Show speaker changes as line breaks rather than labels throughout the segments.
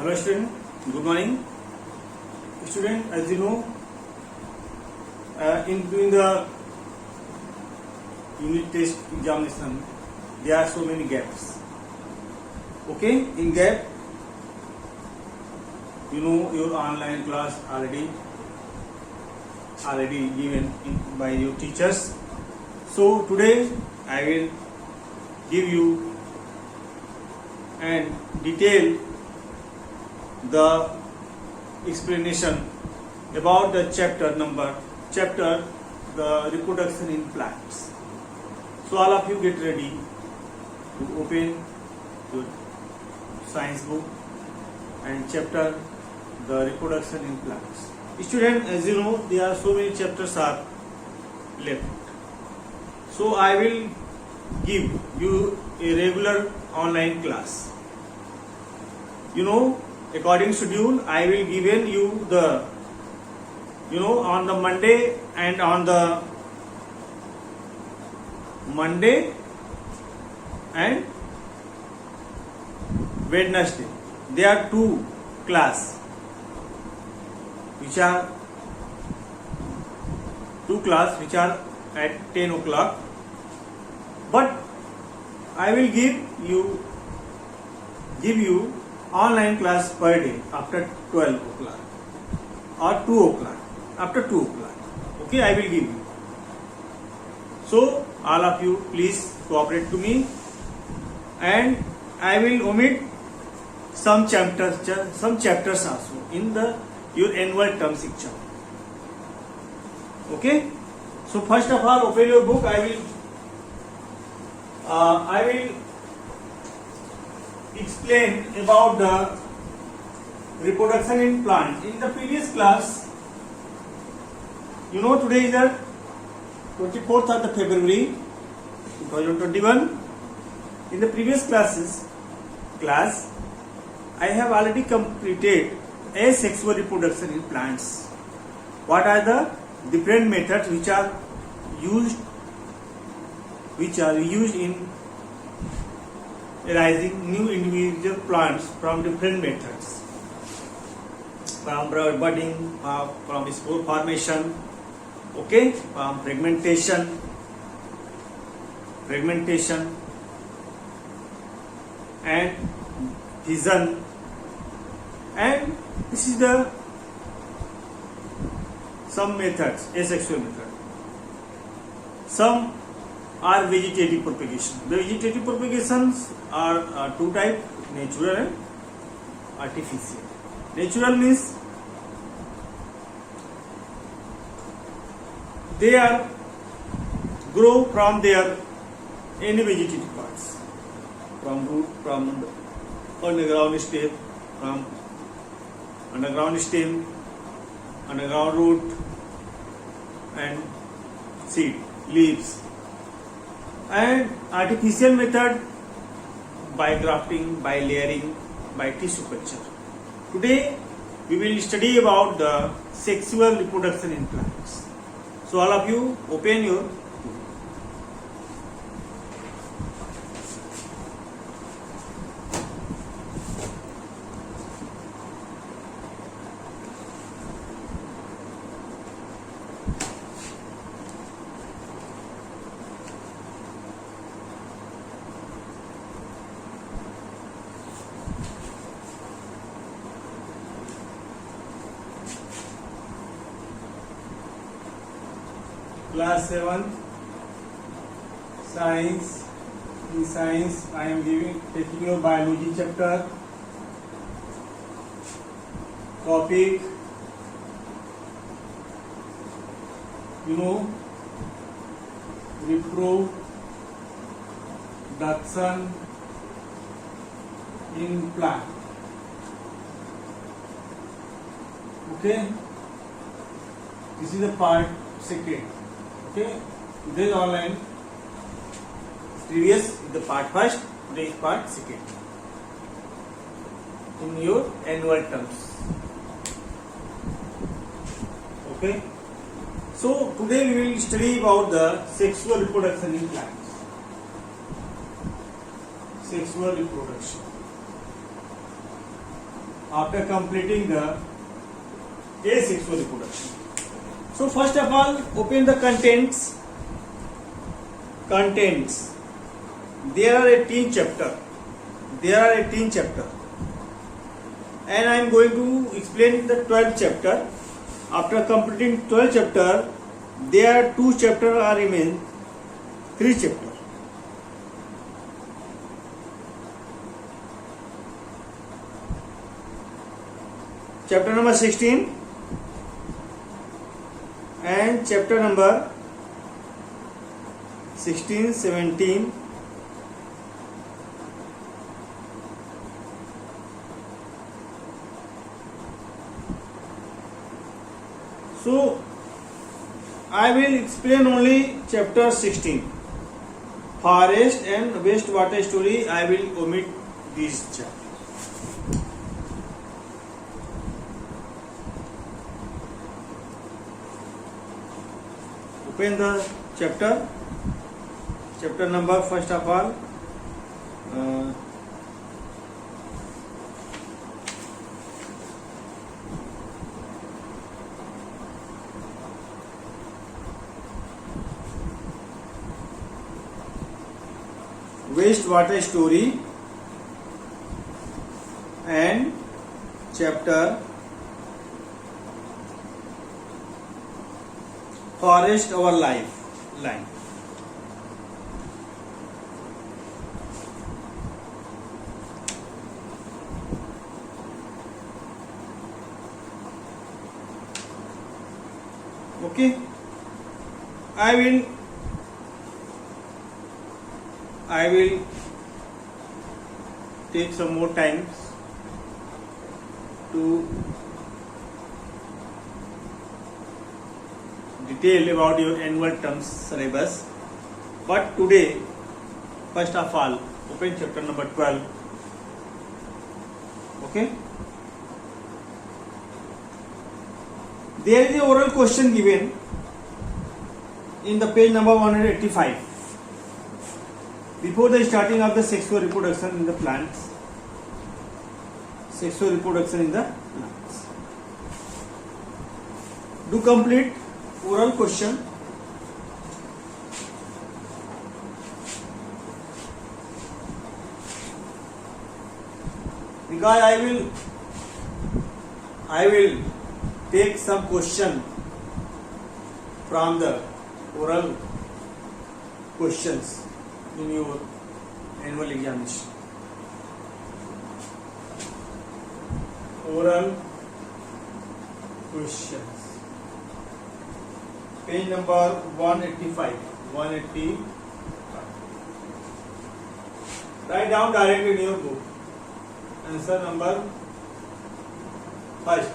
Hello student, good morning. Student, as you know, in doing the unit test examination, there are so many gaps. Okay, in gap, you know your online class already given by your teachers. So today I will give you and detail the explanation about the chapter the reproduction in plants. So all of you get ready to open your science book and chapter the reproduction in plants. Student, as you know, there are so many chapters are left. So I will give you a regular online class. You know, according schedule, I will given you the, on the Monday and on the Monday and Wednesday. There are two class which are at 10 o'clock. But I will give you online class per day after 12 o'clock or 2 o'clock. After 2 o'clock. Okay, I will give you. So all of you please cooperate to me, and I will omit some chapters also in your annual terms exam. Okay. So first of all, open your book. I will explain about the reproduction in plant. In the previous class, today is the 24th of the February 2021. In the previous class, I have already completed asexual reproduction in plants. What are the different methods which are used in arising new individual plants from different methods, from budding, from spore formation, okay, from fragmentation, and fission, and this is the some methods, asexual method. Some are vegetative propagation. The vegetative propagations are two types, natural and artificial. Natural means they are grow from their any vegetative parts, from root, from underground stem, underground root, and seed, leaves. And artificial method by grafting, by layering, by tissue culture. Today we will study about the sexual reproduction in plants. So all of you open your book. Class 7th, science. In science, I am taking your biology chapter. Topic, reproduction in plant. Okay, this is the part second. Okay, this online previous is the part first, today is part second in your annual terms. Okay, so today we will study about the sexual reproduction in plants. Sexual reproduction. after completing the asexual reproduction. So first of all, open the contents. There are 18 chapter. And I am going to explain the 12th chapter. After completing 12th chapter, there are 2 chapters are remain, 3 chapters. Chapter number 16 and chapter number 16, 17, so I will explain only chapter 16, forest and wastewater story. I will omit these chapters. Open the chapter number first of all. Wastewater story and chapter forest our lifeline. Okay, I will take some more time to detail about your annual terms syllabus, but today first of all open chapter number 12. Okay, there is a oral question given in the page number 185 before the starting of the sexual reproduction in the plants. Do complete oral question. Because I will take some question from the oral questions in your annual examination. Oral questions. Page number 185. Write down directly in your book. Answer number first.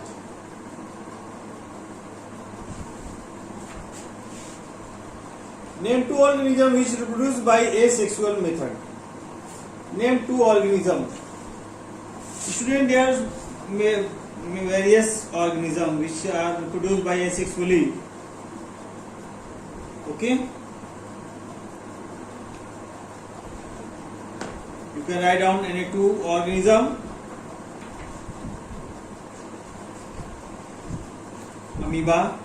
Name 2 organisms which reproduce by asexual method. Name 2 organisms. Student, there are various organisms which are reproduced by asexually. Okay. You can write down any 2 organisms. Amoeba,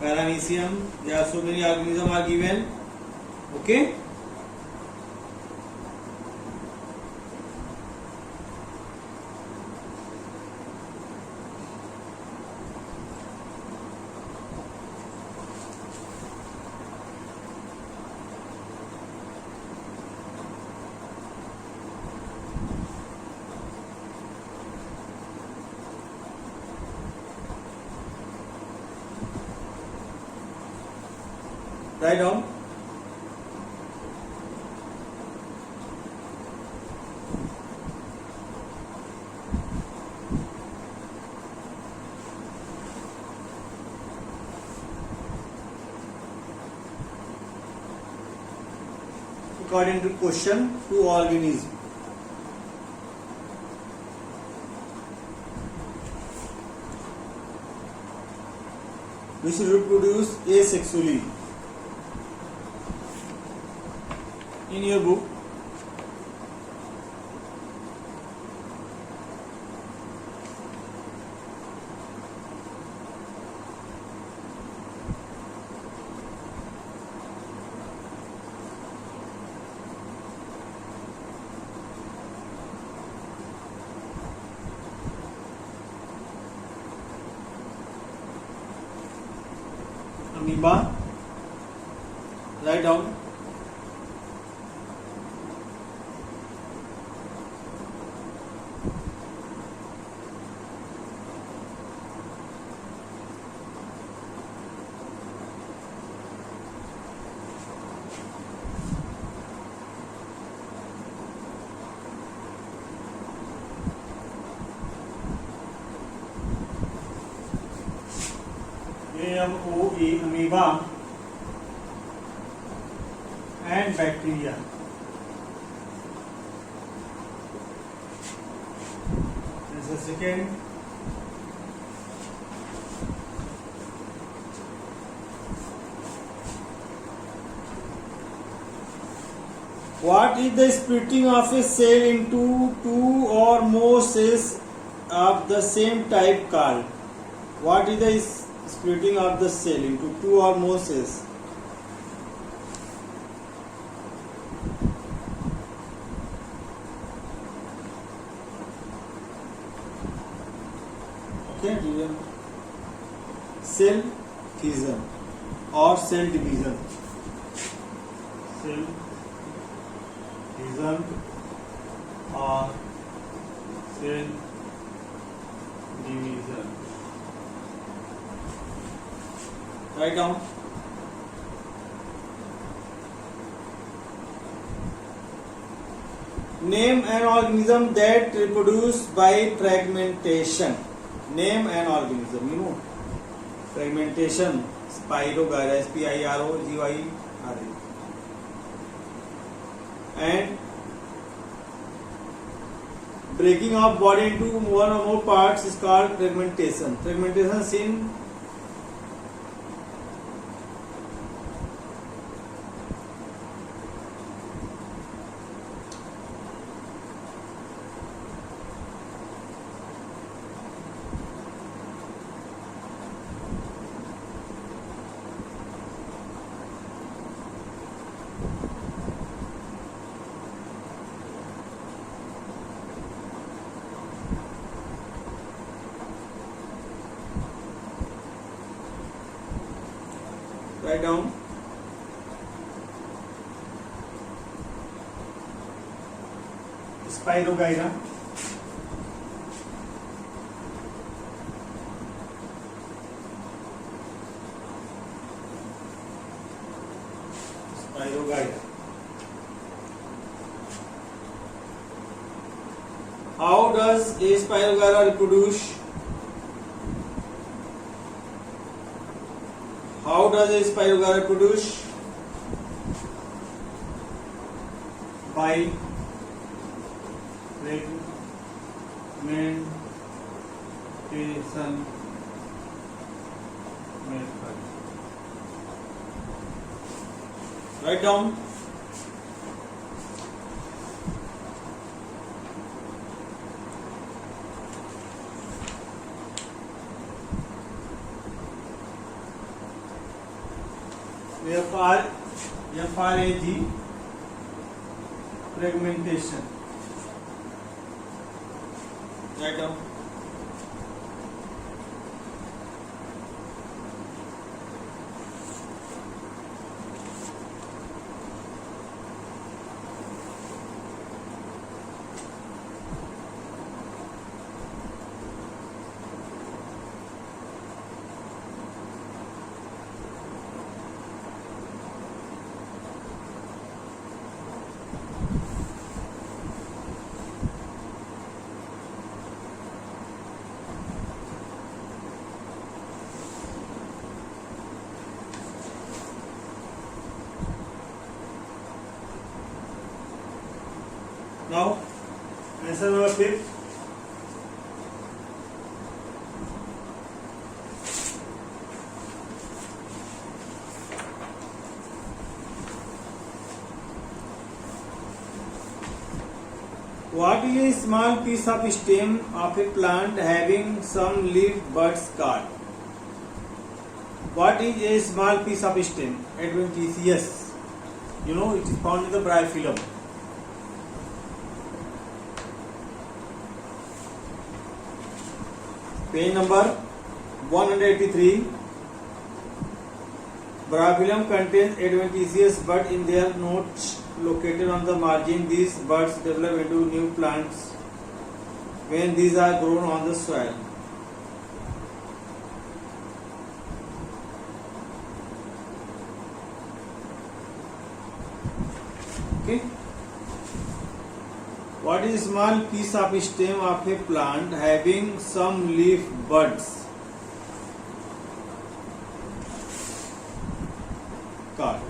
Paramecium. There are so many organisms are given. Okay. Write down. According to question, 2 organisms. Which reproduce asexually. In your book, amoeba. Write down. AMOE, amoeba and bacteria. This is the second. What is the splitting of a cell into two or more cells of the same type called? What is the splitting of the cell into two or more cells? Okay, cell fission or cell division. Cell fission or cell division. Write down. Name an organism that reproduce by fragmentation. Name an organism. You know, fragmentation. Spirogyra, Spirogyra. And breaking of body into one or more parts is called fragmentation. Fragmentation seen. Write down. Spirogyra. Spirogyra. How does a Spirogyra reproduce? How does a Spirogyra reproduce? By fragmentation method. Write down. FRAG, fragmentation. Write down. Now, answer number 5. What is a small piece of stem of a plant having some leaf buds called? What is a small piece of stem? Adventitious. You know, it is found in the bryophyllum. Page number 183. Brabillum contains adventitious buds in their nodes located on the margin. These buds develop into new plants when these are grown on the soil. Okay. What is a small piece of stem of a plant having some leaf buds called?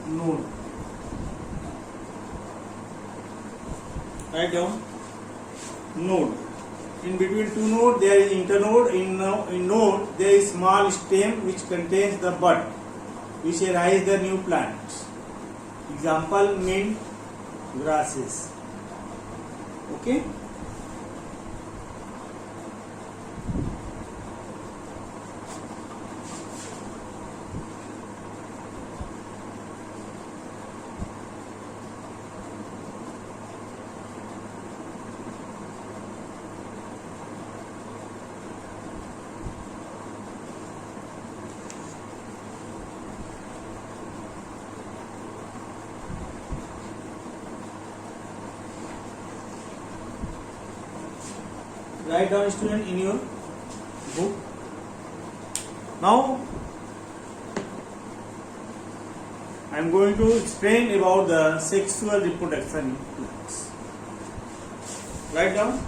Node. Write down node. In between two nodes there is internode. In node there is small stem which contains the bud which arise the new plants. Example mint grasses. Okay. Write down, student, in your book. Now I am going to explain about the sexual reproduction in plants. Write down.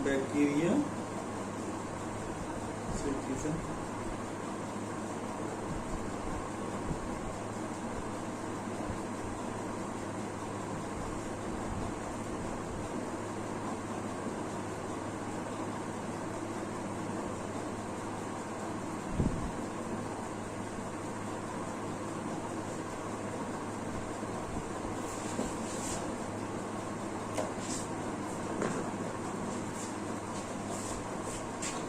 Bacteria, secretion,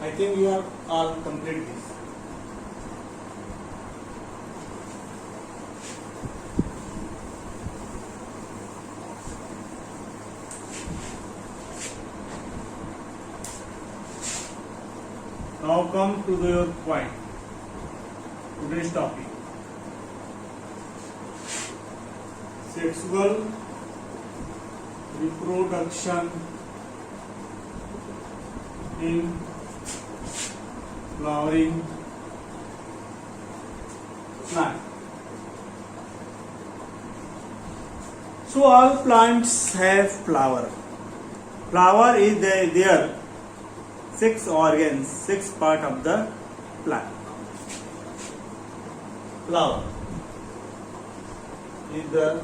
I think you are all complete this. Now come to your point. Today's topic. Sexual reproduction in flowering plant. So all plants have flower. flower is there 6 organs, 6 part of the plant. Flower is the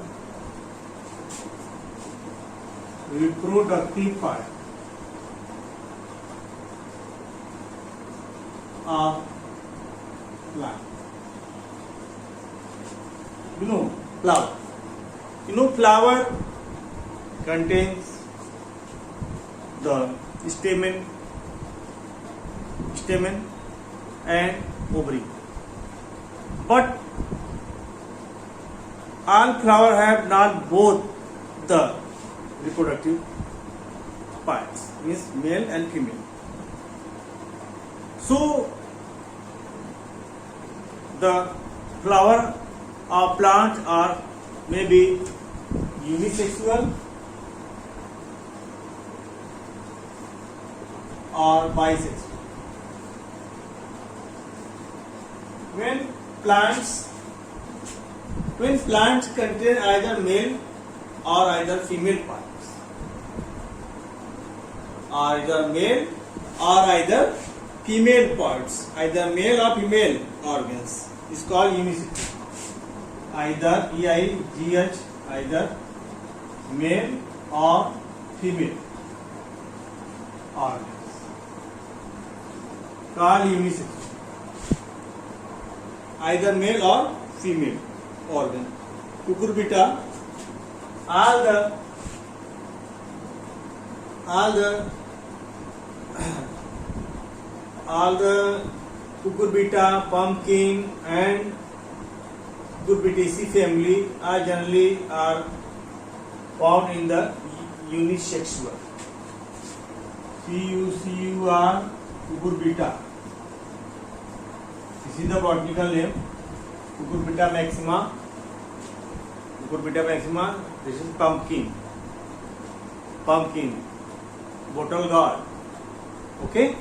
reproductive part of plant. Flower. Flower contains the stamen and ovary. But all flower have not both the reproductive parts, means male and female. So the flower or plant are maybe unisexual or bisexual. When plants contain either male or either female parts, either male or either female parts, either male or female organs, is called unisexual. Either EIGH, either male or female organs, called unisexual. Either male or female organ. Cucurbita, all the cucurbita, pumpkin and Cucurbitaceae family are generally found in the unisexual. CUCUR cucurbita. This is the botanical name. Cucurbita maxima. This is pumpkin. Bottle gourd. Okay.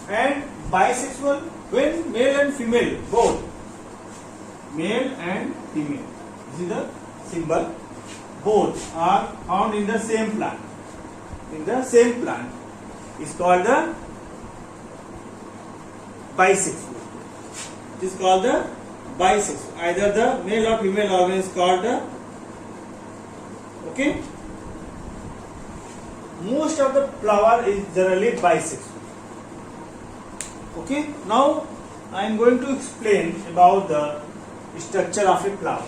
And bisexual, when male and female both. Male and female. This is the symbol. Both are found in the same plant. Is called the bisexual. It is called the bisexual. Either the male or female organ is called the. Okay. Most of the flower is generally bisexual. Okay. Now I am going to explain about the structure of a flower.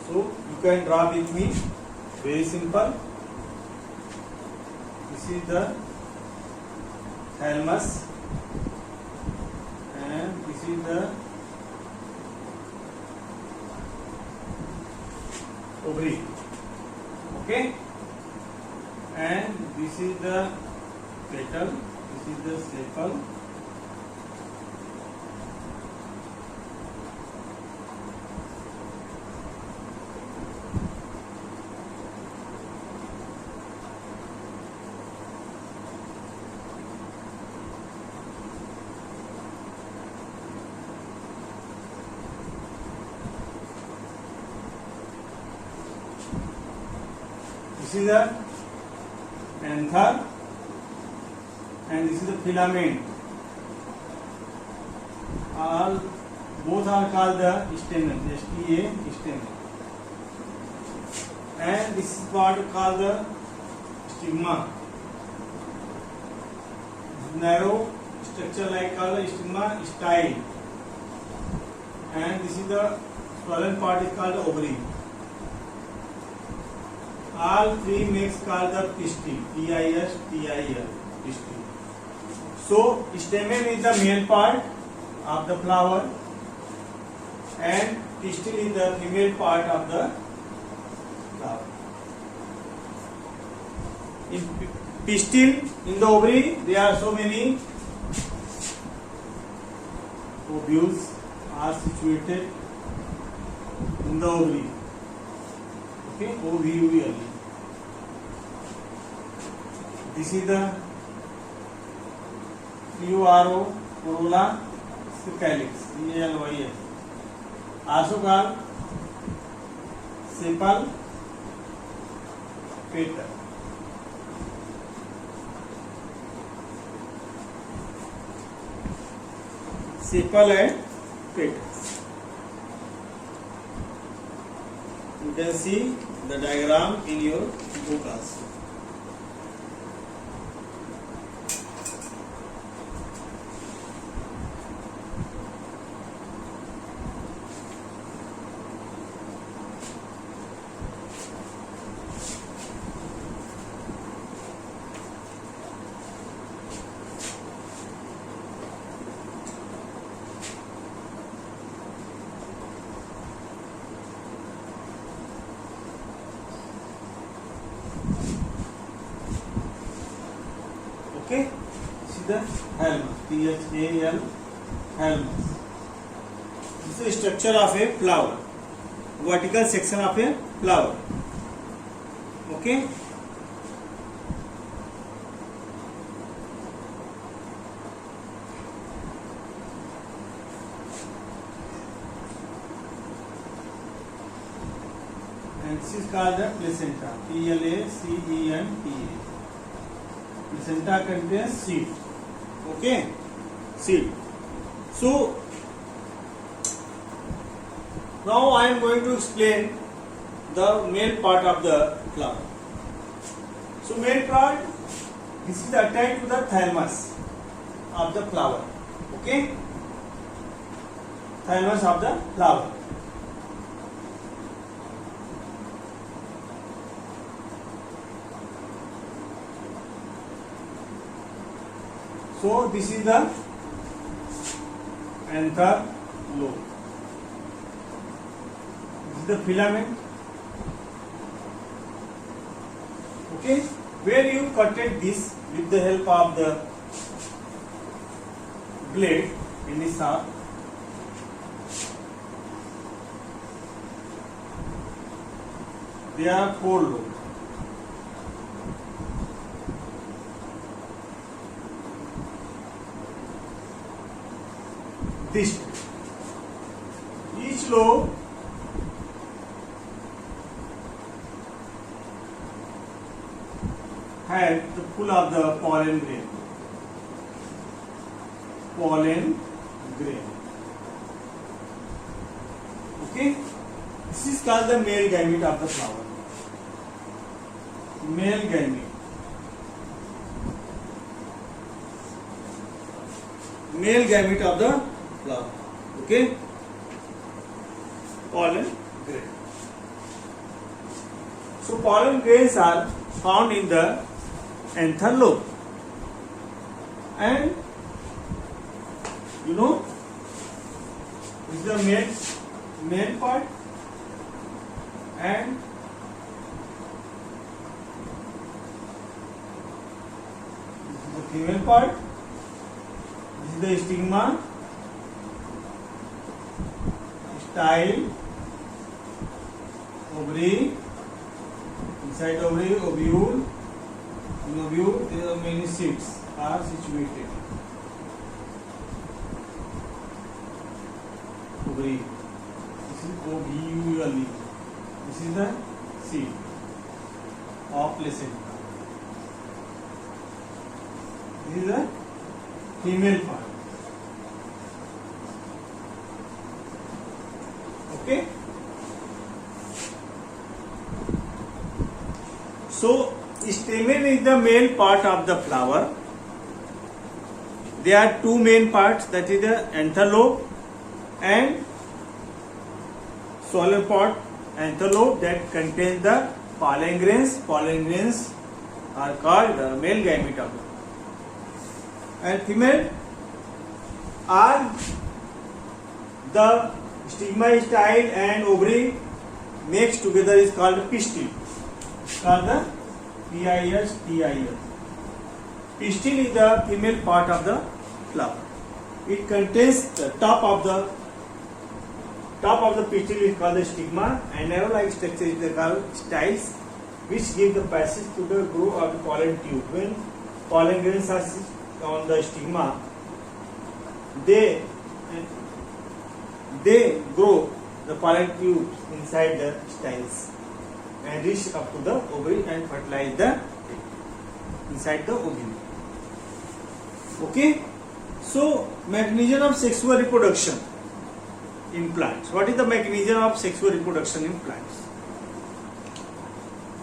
So you can draw with me. Very simple. This is the thalamus and this is the ovary. Okay. And this is the petal. This is the sepal. This is the anther and this is the filament. Both are called the stamen, STA stamen. And this is part called the stigma. Narrow structure like called the stigma style. And this is the swollen part is called the ovary. All three makes called the pistil, PISTIL, pistil. So stamen is the male part of the flower and pistil is the female part of the flower. In pistil, in the ovary, there are so many ovules are situated in the ovary. Okay, ovule. This is the CORO, corolla, calyx, CALYS. also called sepal petal. Sepal and petals. You can see the diagram in your book also. Okay, see the thalamus, Thal, thalamus. This is the structure of a flower, vertical section of a flower. Okay. And this is called the placenta, Placenta. Placenta contains seed. Okay, seed. So now I am going to explain the male part of the flower. So male part, this is attached to the thalamus of the flower. Okay, thalamus of the flower. So this is the anther lobe. This is the filament. Okay, where you cutted this with the help of the blade in this shaft. There are 4 lobes. This each lobe had the full of the pollen grain. Pollen grain. Okay, this is called the male gamete of the flower. Male gamete. Male gamete of the flower. Okay, pollen grain. So pollen grains are found in the anther lobe, and you know this is the male part, and this is the female part. This is the stigma, style, ovary, inside ovary, ovule. In ovule, there are many seeds are situated. Ovary. This is ovule. This is the seed of placenta. This is the female part. Okay. So stamen is the male part of the flower. There are 2 main parts, that is the anther lobe and solar part. Anther lobe that contains the pollen grains. Pollen grains are called the male gamete of the flower. And female are the stigma, style and ovary mixed together is called pistil. Called the pistil. Pistil is the female part of the flower. It contains the top of the pistil is called the stigma, and arrow-like structure is called styles, which give the passage to the growth of the pollen tube. When pollen grains are on the stigma, they grow the pollen tubes inside the stylus and reach up to the ovary and fertilize the egg inside the ovary. Okay, so mechanism of sexual reproduction in plants. What is the mechanism of sexual reproduction in plants?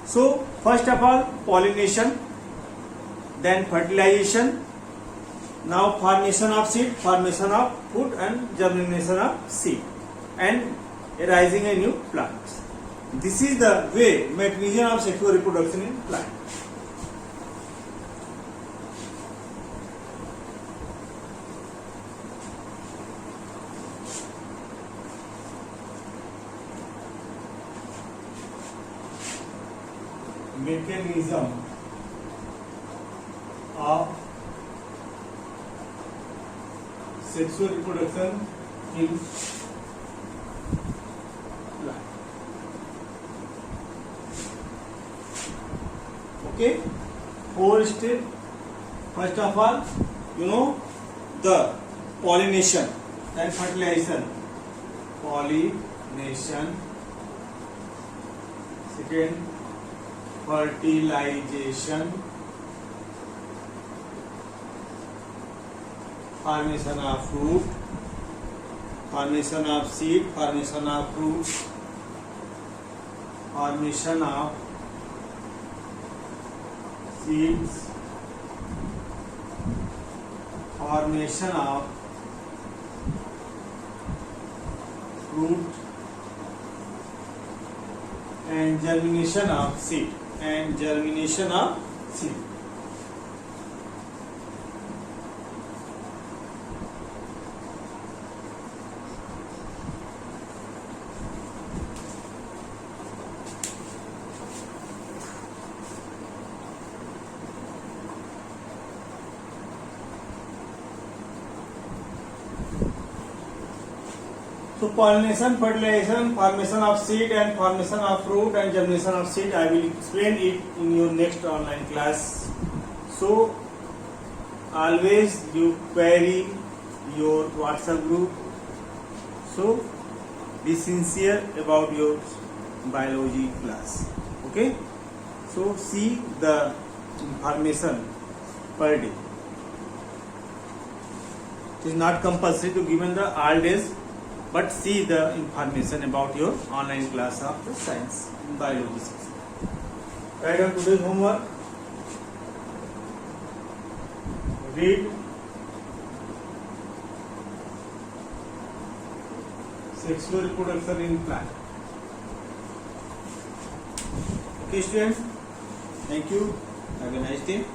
So first of all, pollination, then fertilization, now formation of seed, formation of fruit and germination of seed and arising a new plant. This is the way mechanism of sexual reproduction in plant. Mechanism of sexual reproduction in plant. Okay, 4 steps. First of all, the pollination and fertilization. Pollination. Second, fertilization. Formation of fruit, formation of seed, formation of fruit, formation of seeds, formation of fruit and germination of seed So pollination, fertilization, formation of seed and formation of fruit and germination of seed, I will explain it in your next online class. So always you query your WhatsApp group. So be sincere about your biology class. Okay. So see the information per day. It is not compulsory to given the all days, but see the information about your online class of the science and biology section. Write down today's homework. Read sexual reproduction in plant. Okay, students. Thank you. Have a nice day.